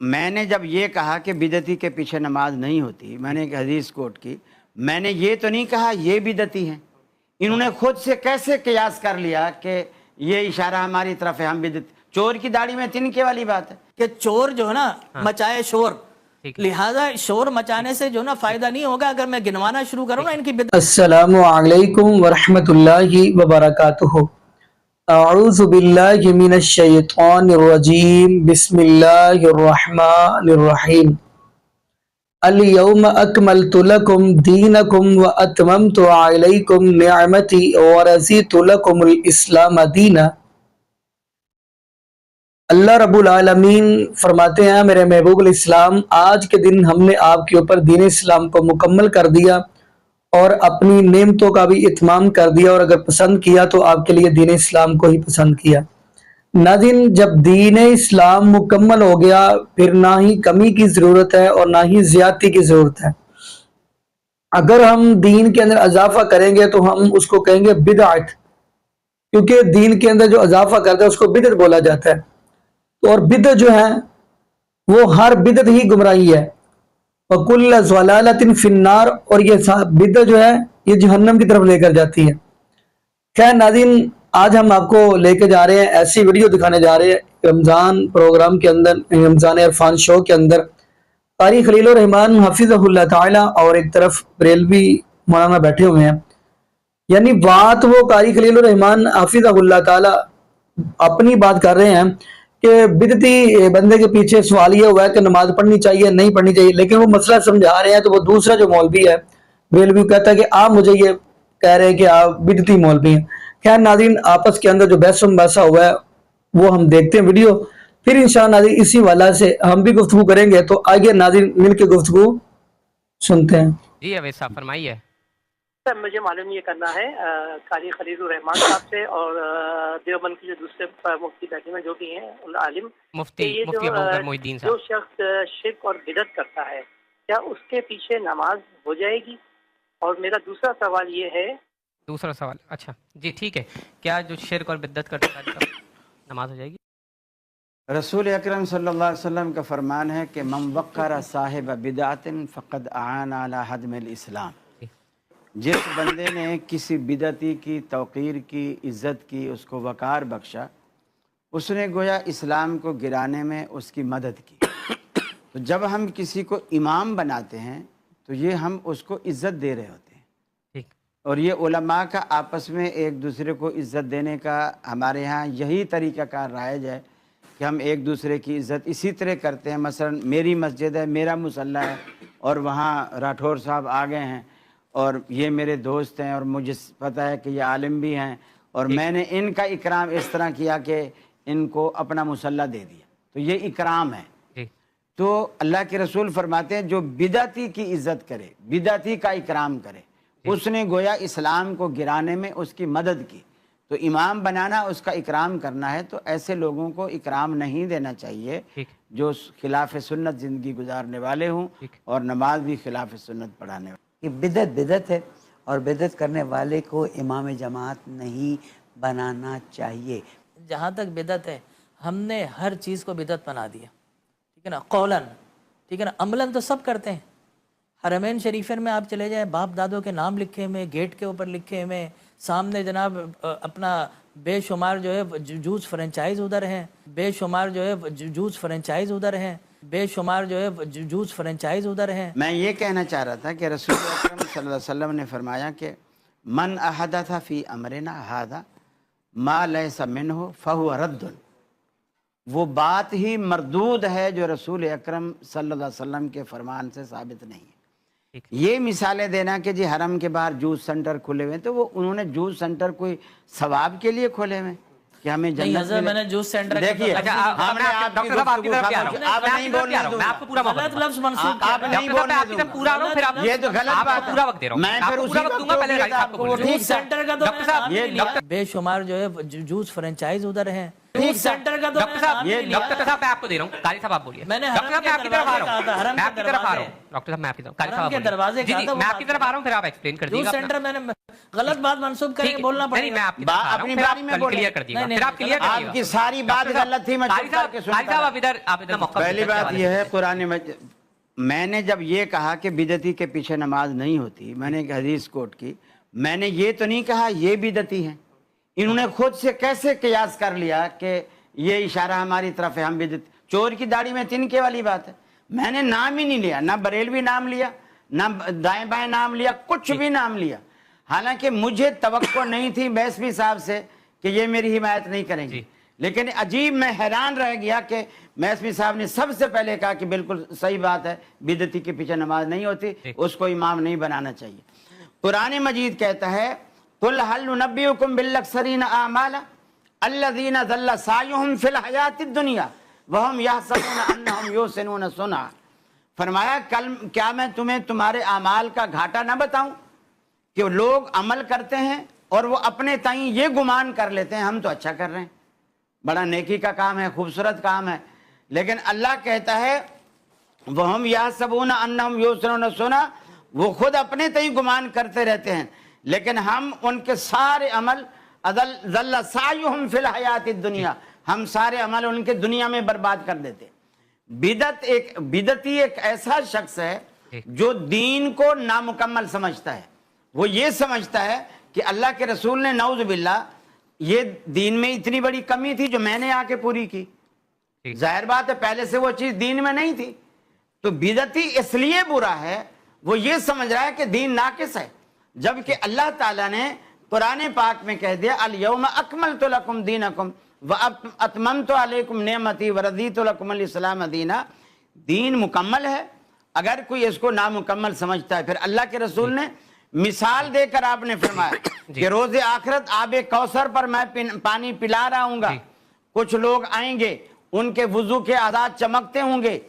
میں نے جب یہ کہا کہ بدعتی کے پیچھے نماز نہیں ہوتی، میں نے ایک حدیث کوٹ کی، میں نے یہ تو نہیں کہا یہ بدعتی ہیں۔ انہوں نے خود سے کیسے قیاس کر لیا کہ یہ اشارہ ہماری طرف ہے، ہم بدعت۔ چور کی داڑھی میں تنکے والی بات ہے کہ چور جو ہے نا مچائے شور، لہذا شور مچانے سے جو نا فائدہ نہیں ہوگا۔ اگر میں گنوانا شروع کروں نا ان کی بدعت۔ السلام علیکم ورحمۃ اللہ وبرکاتہ۔ اعوذ باللہ من الشیطان الرجیم، بسم اللہ الرحمن الرحیم۔ اليوم اکملت لکم دینکم واتممت علیکم نعمتی ورضیت لکم الاسلام دینا۔ اللہ رب العالمین فرماتے ہیں میرے محبوب الاسلام، آج کے دن ہم نے آپ کے اوپر دین اسلام کو مکمل کر دیا اور اپنی نعمتوں کا بھی اتمام کر دیا، اور اگر پسند کیا تو آپ کے لیے دین اسلام کو ہی پسند کیا۔ ناظرین، جب دین اسلام مکمل ہو گیا پھر نہ ہی کمی کی ضرورت ہے اور نہ ہی زیادتی کی ضرورت ہے۔ اگر ہم دین کے اندر اضافہ کریں گے تو ہم اس کو کہیں گے بدعت، کیونکہ دین کے اندر جو اضافہ کرتا ہے اس کو بدعت بولا جاتا ہے۔ اور بدعت جو ہے وہ ہر بدعت ہی گمراہی ہے۔ وَكُلَّ ضَلَالَةٍ فِي النَّارِ، اور یہ بدعت جو ہے یہ جہنم کی طرف لے کر جاتی ہے۔ خیر ناظرین، آج ہم آپ کو لے کے جا رہے ہیں، ایسی ویڈیو دکھانے جا رہے ہیں رمضان پروگرام کے اندر، رمضان عرفان شو کے اندر قاری خلیل الرحمان حفظہ اللہ تعالی اور ایک طرف بریلوی مولانا بیٹھے ہوئے ہیں۔ یعنی بات وہ قاری خلیل الرحمان حفظہ اللہ تعالی اپنی بات کر رہے ہیں کہ بدعتی بندے کے پیچھے سوال یہ ہوا ہے کہ نماز پڑھنی چاہیے نہیں پڑھنی چاہیے، لیکن وہ مسئلہ سمجھا رہے ہیں تو وہ دوسرا جو مولوی ہے بریلوی کہتا ہے کہ آپ مجھے یہ کہہ رہے ہیں کہ آپ بدعتی مولوی ہیں۔ خیر ناظرین، آپس کے اندر جو بحث و مباحثہ ہوا ہے وہ ہم دیکھتے ہیں ویڈیو، پھر انشاءاللہ ناظرین اسی والا سے ہم بھی گفتگو کریں گے۔ تو آئیے ناظرین مل کے گفتگو سنتے ہیں۔ جی اویس صاحب فرمائیے۔ سر مجھے معلوم یہ کرنا ہے قاری خلیل الرحمان صاحب سے اور دیوبند کے جو دوسرے مفتی بیٹھے ہیں جو بھی ہیں ان عالم، مفتی ابوبکر محی الدین جو صاحب، شخص شرک اور بدعت کرتا ہے کیا اس کے پیچھے نماز ہو جائے گی؟ اور میرا دوسرا سوال یہ ہے، دوسرا سوال، اچھا جی ٹھیک ہے، کیا جو شرک اور بدعت کرتا ہے نماز ہو جائے گی؟ رسول اکرم صلی اللہ علیہ وسلم کا فرمان ہے کہ من وقر صاحب بدعت فقد اعان علی ہدم الاسلام۔ جس بندے نے کسی بدعتی کی توقیر کی، عزت کی، اس کو وقار بخشا، اس نے گویا اسلام کو گرانے میں اس کی مدد کی۔ تو جب ہم کسی کو امام بناتے ہیں تو یہ ہم اس کو عزت دے رہے ہوتے ہیں، ٹھیک، اور یہ علماء کا آپس میں ایک دوسرے کو عزت دینے کا ہمارے ہاں یہی طریقہ کار رائج ہے کہ ہم ایک دوسرے کی عزت اسی طرح کرتے ہیں۔ مثلا میری مسجد ہے، میرا مصلی ہے، اور وہاں راٹھور صاحب آ گئے ہیں اور یہ میرے دوست ہیں اور مجھے پتہ ہے کہ یہ عالم بھی ہیں، اور میں نے ان کا اکرام اس طرح کیا کہ ان کو اپنا مصلی دے دیا، تو یہ اکرام ہے۔ تو اللہ کے رسول فرماتے ہیں جو بدعتی کی عزت کرے، بدعتی کا اکرام کرے، اس نے گویا اسلام کو گرانے میں اس کی مدد کی۔ تو امام بنانا اس کا اکرام کرنا ہے، تو ایسے لوگوں کو اکرام نہیں دینا چاہیے جو خلاف سنت زندگی گزارنے والے ہوں اور نماز بھی خلاف سنت پڑھانے والے۔ کہ بدعت ہے اور بدعت کرنے والے کو امام جماعت نہیں بنانا چاہیے۔ جہاں تک بدعت ہے ہم نے ہر چیز کو بدعت بنا دیا، ٹھیک ہے نا، قولاً، ٹھیک ہے نا، عملاً تو سب کرتے ہیں۔ حرمین شریفین میں آپ چلے جائیں، باپ دادوں کے نام لکھے ہوئے، گیٹ کے اوپر لکھے ہوئے، سامنے جناب اپنا بے شمار جو ہے جوس فرنچائز ادھر ہیں، بے شمار جو ہے جوس فرنچائز ادھر ہیں، بے شمار جو ہے جوس فرنچائز ادھر ہیں۔ میں یہ کہنا چاہ رہا تھا کہ رسول اکرم صلی اللہ علیہ وسلم نے فرمایا کہ من احدث فی امرنا ھذا ما لیس منہ فہو رد، وہ بات ہی مردود ہے جو رسول اکرم صلی اللہ علیہ وسلم کے فرمان سے ثابت نہیں ہے۔ یہ مثالیں دینا کہ جی حرم کے باہر جوس سینٹر کھلے ہوئے ہیں، تو وہ انہوں نے جوس سینٹر کوئی ثواب کے لیے کھولے ہوئے کہ ہمیں جنت حضرت میں نے جوس سینٹر دیکھیے ہم نے آپ کی گفتگو آپ نہیں بولنا دوں میں آپ کو پورا موقع غلط لفظ منسوخ آپ نہیں بولنا دوں پورا رہا ہوں، پھر آپ یہ تو غلط آپ بات کو پورا وقت دے رہا ہوں، میں پھر اسی وقت دوں گا، پہلے آپ کو وہ ٹھیک جوس سینٹر کا تو ڈاکٹر صاحب، بے شمار جو ہے جوس فرنچائز ادھر ہیں، जूस सेंटर का तो डॉक्टर मैंने नाम साहब ही नहीं लिया। डॉक्टर साहब मैं आपको दे रहा हूँ, काली साहब आप बोलिए। मैंने डॉक्टर साहब मैं आपकी तरफ आ रहा हूँ, हरम मैं के आपकी तरफ आ रहा हूँ, दरवाजे, डॉक्टर साहब मैं आपकी तरफ, काली हरम साहब के बोलिए। दरवाजे जी कहा जी था वो मैं आपकी बात तरफ आ रहा हूँ, फिर आप एक्सप्लेन कर जूस दीजिएगा सेंटर अपना। मैंने गलत बात मंसूब ठीक करके है, बोलना नहीं पड़ेगा। मैं आपकी तरफ आ रहा हूँ, अपनी फिर आप बारी में बोलिए। क्लियर कर दीजिएगा, नहीं, फिर आप क्लियर कर आपकी दीजिएगा। सारी बात डॉक्टर साहब, गलत थी, मैं काली चुप साहब, करके काली साहब सुनता आप इधर मौका पहली दीजिए बात सवाल यह है से। कुरान में मैंने जब ये कहा कि बिदती के पीछे नमाज नहीं होती, मैंने एक हदीस कोट की, मैंने ये तो नहीं कहा ये बिदती है। इन्होंने खुद से कैसे कियास कर लिया कि ये इशारा हमारी तरफ है, हम बिदत। चोर की दाढ़ी में तिनके वाली बात है। मैंने नाम ही नहीं लिया, ना बरेलवी नाम लिया, ना दाएं बाएं नाम लिया, कुछ भी नाम लिया। हालांकि मुझे तवक्को नहीं थी मैसवी साहब से कि ये मेरी हिमायत नहीं करेंगे, लेकिन अजीब मैं हैरान रह गया कि मैसवी साहब ने सबसे पहले कहा कि बिल्कुल सही बात है, बिदती के पीछे नमाज नहीं होती, उसको इमाम नहीं बनाना चाहिए। कुरान मजीद कहता है कुल हल नुनब्बिउकुम बिल-अक्सरीन आमाला अल्लज़ीना ज़ल्ला सायुहुम फिल हयातिद दुनिया व हुम यहसबून अन्नहुम युहसिनून सुन्ना। फरमाया कल क्या मैं तुम्हें तुम्हारे अमाल का घाटा न बताऊं कि लोग अमल करते हैं और वो अपने ताईं ये गुमान कर लेते हैं हम तो अच्छा कर रहे हैं, बड़ा नेकी का काम है, खूबसूरत काम है। लेकिन अल्लाह कहता है वह हम यहसबून अन्नहुम युहसिनून सुन्ना, वो खुद अपने ताईं गुमान करते रहते हैं, लेकिन हम उनके सारे अमल ज़ल्ला सायुहुम फिल हयातिद दुनिया, हम सारे अमल उनके दुनिया में बर्बाद कर देते। बिदती एक ऐसा शख्स है जो दीन को नामुकम्मल समझता है। वो ये समझता है कि अल्लाह के रसूल ने नऊज़ बिल्लाह ये दीन में इतनी बड़ी कमी थी जो मैंने आके पूरी की। जाहिर बात है पहले से वो चीज दीन में नहीं थी। तो बिदती इसलिए बुरा है, वो ये समझ रहा है कि दीन नाकिस है, जबकि अल्लाह ताला ने कुरान पाक में कह दिया अल यौमा अकमलतु लकुम दीनकुम व अतममतु अलैकुम नेमती व रज़ीतु लकुमुल इस्लाम दीना। दीन मुकम्मल है। अगर कोई इसको नामुकम्मल समझता है, फिर अल्लाह के रसूल ने मिसाल देकर आपने फरमाया कि रोज़े आखिरत आबे कौसर पर मैं पानी पिला रहा हूँगा, कुछ लोग आएंगे उनके वुजू के आदात चमकते होंगे,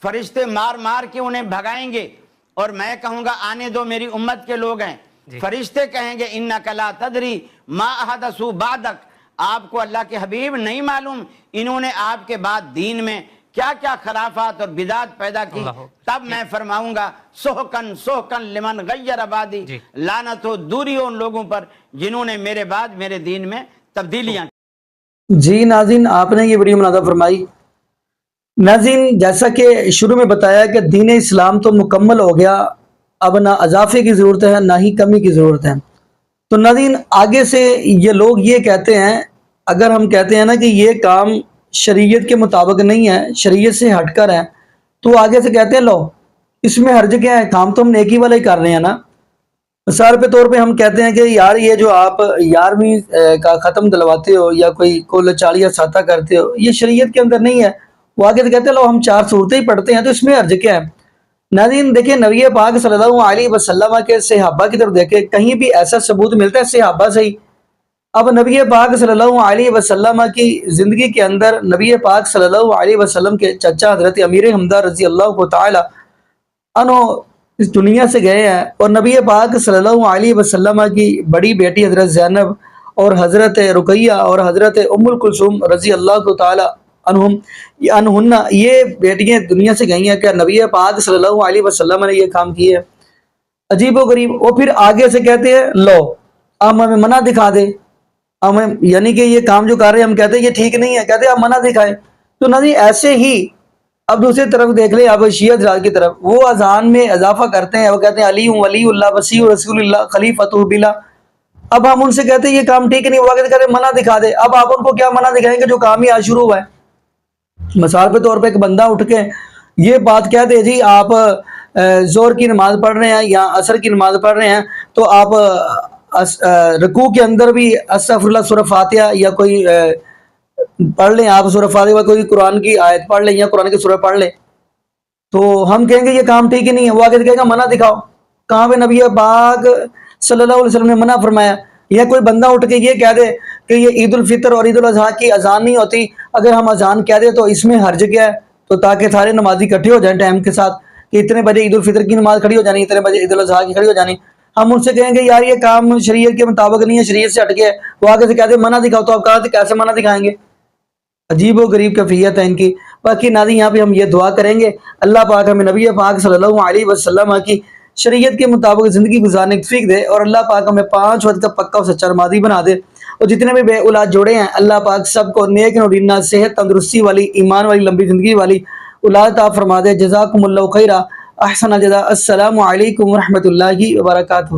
फरिश्ते मार मार के उन्हें भगाएंगे और मैं कहूँगा आने दो मेरी उम्मत के लोग हैं। फरिश्ते कहेंगे इन्नका ला तदरी मा अहदसू बादक, आपको अल्लाह के हबीब नहीं मालूम इन्होंने आपके बाद दीन में क्या क्या खराफात और बिदात पैदा की। तब मैं फरमाऊंगा सोहकन सोहकन लिमन गय्यर आबादी, लानत हो दूरी हो उन लोगों पर जिन्होंने मेरे बाद मेरे दीन में तब्दीलियां। जी नाज़रीन, आपने ये वीडियो मुनादा फरमाई। नाज़रीन, जैसा कि शुरू में बताया कि दीन इस्लाम तो मुकम्मल हो गया, अब ना अजाफे की ज़रूरत है ना ही कमी की ज़रूरत है। तो नाज़रीन आगे से ये लोग ये कहते हैं, अगर हम कहते हैं ना कि ये काम शरीयत के मुताबिक नहीं है, शरीयत से हटकर है, तो आगे से कहते हैं लो इसमें हर्ज क्या है, काम तो हम नेकी वाला ही कर रहे हैं ना। मिसाल पे तौर पे हम कहते हैं कि यार ये जो आप 11वीं का ख़त्म दिलवाते हो या कोई कुल 40 या साता करते हो, ये शरीयत के अंदर नहीं है। वो आगे से कहते हैं लो हम 4 सूरतें ही पढ़ते हैं, तो इसमें हर्ज क्या है। नाज़रीन देखिए, नबी पाक सल्लल्लाहु अलैहि वसल्लम के सहाबा की तरफ देखें, कहीं भी ऐसा सबूत मिलता है सहाबा से ही। अब नबी पाक सल्लल्लाहु अलैहि वसल्लम की ज़िंदगी के अंदर नबी पाक सल्लल्लाहु अलैहि वसल्लम के चचा हज़रत अमीर हमदा रज़ी अल्लाह तआला अन्हु इस दुनिया से गए हैं, और नबी पाक सल्लल्लाहु अलैहि वसल्लम की बड़ी बेटी हज़रत ज़ैनब और हज़रत रुकैया और हज़रत उम्मुल कुलसूम रज़ी अल्लाह तआला अनहुन्ना, ये बेटियाँ दुनिया से गई हैं। क्या नबी पाक सल्लल्लाहु अलैहि वसल्लम ने ये काम किए? अजीब व गरीब। वो फिर आगे से कहते हैं लो आप हमें मना दिखा दे, हमें यानी कि ये काम जो कर रहे हैं हम कहते हैं ये ठीक नहीं है, कहते हैं आप मना दिखाएं। तो नहीं ऐसे ही अब दूसरी तरफ देख ले आप शिया हज़रात की तरफ, वो अजान में इजाफा करते हैं, वो कहते हैं अली वलीउल्लाह वसीउ रसूलुल्लाह खलीफतुहु बिला। अब हम उनसे कहते हैं ये काम ठीक नहीं, वो आगे कहते हैं मना दिखा दे। अब आप उनको क्या मना दिखाएंगे जो काम ही आज शुरू हुआ है। मिसाल के तौर पे एक बंदा उठ के ये बात कह दे जी आप जोर की नमाज पढ़ रहे हैं या असर की नमाज पढ़ रहे हैं, तो आप रुकू के अंदर भी अस्तगफिरुल्लाह सूरह फातिहा या कोई पढ़ लें, आप सूरह फातिहा कोई कुरान की आयत पढ़ लें या कुरान की सूरह पढ़ लें, तो हम कहेंगे ये काम ठीक ही नहीं है। वो आगे कहेगा मना दिखाओ, कहाँ पे नबी पाक सल्लल्लाहु अलैहि वसल्लम ने मना फरमाया। या कोई बंदा उठ के ये कह दे कि ये ईद उल फितर और ईद उल अज़हा की अजान नहीं होती, अगर हम अजान कह दे तो इसमें हर्ज क्या है, तो ताकि सारे नमाजी इकट्ठे हो जाएं टाइम के साथ कि इतने बजे ईद उल फितर की नमाज खड़ी हो जानी, इतने बजे ईद उल अज़हा की खड़ी हो जानी। हम उनसे कहेंगे यार ये काम शरीयत के मुताबिक नहीं है, शरीयत से हट गया है। वो आगे से कहते मना दिखाओ, तो आप कहाँ से कैसे मना दिखाएंगे? عجیب و غریب کیفیت ہے ان کی. باقی ناظرین یہاں پہ ہم یہ دعا کریں گے اللہ پاک ہمیں نبی پاک صلی اللہ علیہ وسلم کی شریعت کے مطابق زندگی گزارنے کی توفیق دے اور اللہ پاک ہمیں 5 وقت کا پکا اور سچا نمازی بنا دے. اور جتنے بھی بے اولاد جوڑے ہیں اللہ پاک سب کو نیک نورینہ صحت تندرستی والی ایمان والی لمبی زندگی والی اولاد عطا فرما دے. جزاکم اللہ خیرہ احسن الجزاء. السلام علیکم ورحمۃ اللہ وبرکاتہ.